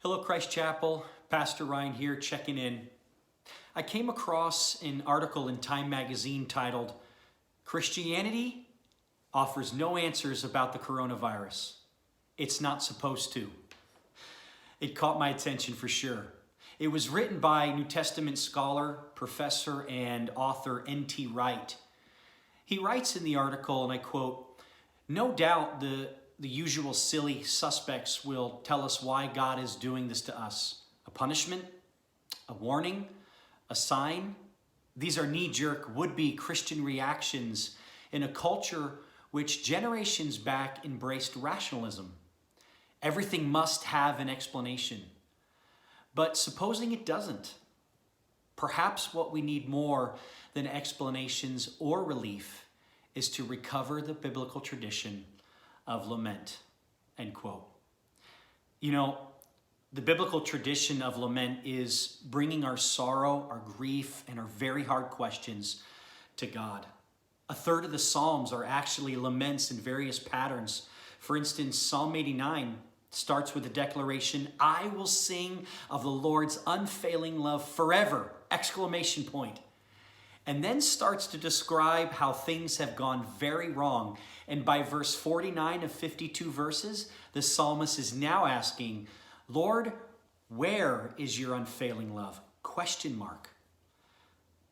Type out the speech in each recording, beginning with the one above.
Hello, Christ Chapel. Pastor Ryan here, checking in. I came across an article in Time magazine titled, "Christianity offers no answers about the coronavirus. It's not supposed to." It caught my attention for sure. It was written by New Testament scholar, professor, and author N.T. Wright. He writes in the article, and I quote, "No doubt the usual silly suspects will tell us why God is doing this to us. A punishment, a warning, a sign. These are knee-jerk would-be Christian reactions in a culture which generations back embraced rationalism. Everything must have an explanation. But supposing it doesn't, perhaps what we need more than explanations or relief is to recover the biblical tradition of lament," end quote. You know, the biblical tradition of lament is bringing our sorrow, our grief, and our very hard questions to God. A third of the Psalms are actually laments in various patterns. For instance, Psalm 89 starts with the declaration, "I will sing of the Lord's unfailing love forever!" Exclamation point. And then starts to describe how things have gone very wrong. And by verse 49 of 52 verses, the psalmist is now asking, "Lord, where is your unfailing love?" Question mark.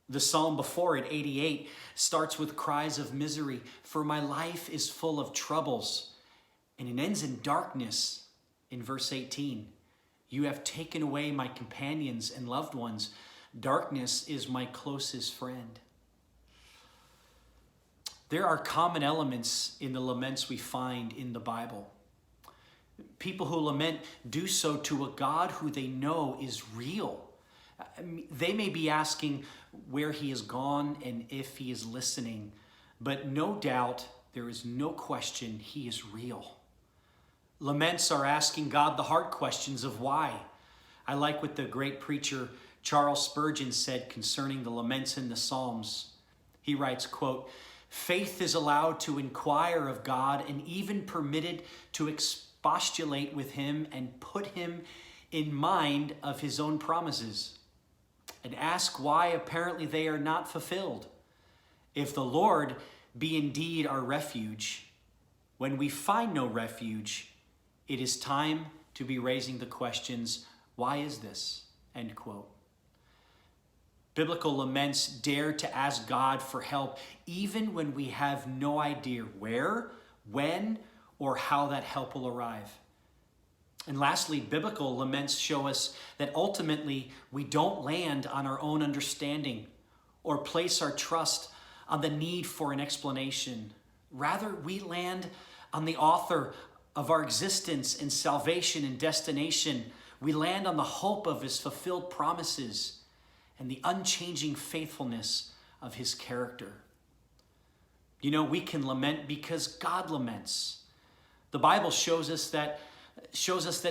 The psalm before it, 88, starts with cries of misery, "For my life is full of troubles." And it ends in darkness in verse 18. "You have taken away my companions and loved ones. Darkness is my closest friend." There are common elements in the laments we find in the Bible. People who lament do so to a God who they know is real. They may be asking where he is gone and if he is listening, but no doubt, there is no question, he is real. Laments are asking God the hard questions of why. I like what the great preacher Charles Spurgeon said concerning the laments in the Psalms. He writes, quote, "Faith is allowed to inquire of God and even permitted to expostulate with him and put him in mind of his own promises and ask why apparently they are not fulfilled. If the Lord be indeed our refuge, when we find no refuge, it is time to be raising the questions, why is this?" End quote. Biblical laments dare to ask God for help even when we have no idea where, when, or how that help will arrive. And lastly, biblical laments show us that ultimately we don't land on our own understanding or place our trust on the need for an explanation. Rather, we land on the author of our existence and salvation and destination. We land on the hope of his fulfilled promises and the unchanging faithfulness of his character. You know, we can lament because God laments. The Bible shows us that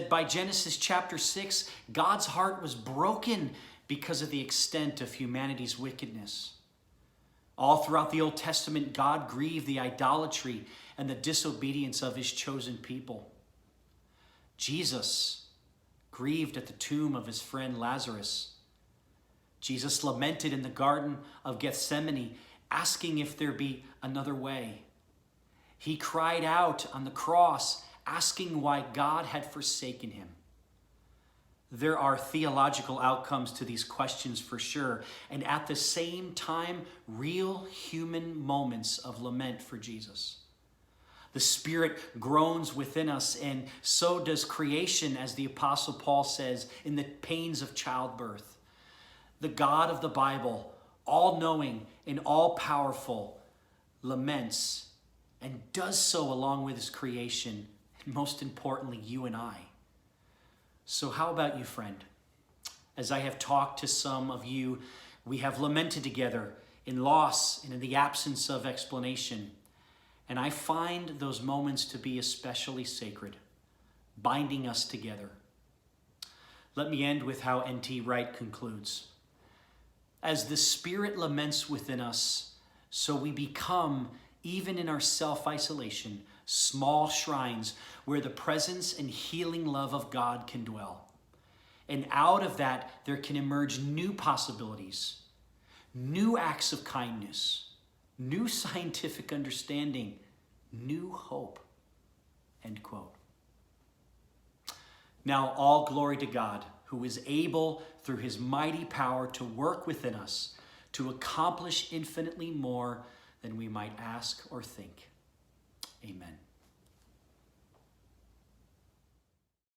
by Genesis chapter 6, God's heart was broken because of the extent of humanity's wickedness. All throughout the Old Testament, God grieved the idolatry and the disobedience of his chosen people. Jesus grieved at the tomb of his friend Lazarus. Jesus lamented in the Garden of Gethsemane, asking if there be another way. He cried out on the cross, asking why God had forsaken him. There are theological outcomes to these questions for sure, and at the same time, real human moments of lament for Jesus. The Spirit groans within us, and so does creation, as the Apostle Paul says, in the pains of childbirth. The God of the Bible, all-knowing and all-powerful, laments and does so along with his creation, and most importantly, you and I. So how about you, friend? As I have talked to some of you, we have lamented together in loss and in the absence of explanation. And I find those moments to be especially sacred, binding us together. Let me end with how N.T. Wright concludes. As the Spirit laments within us, so we become, even in our self-isolation, small shrines where the presence and healing love of God can dwell. And out of that, there can emerge new possibilities, new acts of kindness, new scientific understanding, new hope. End quote. Now, all glory to God, who is able, through his mighty power, to work within us, to accomplish infinitely more than we might ask or think. Amen.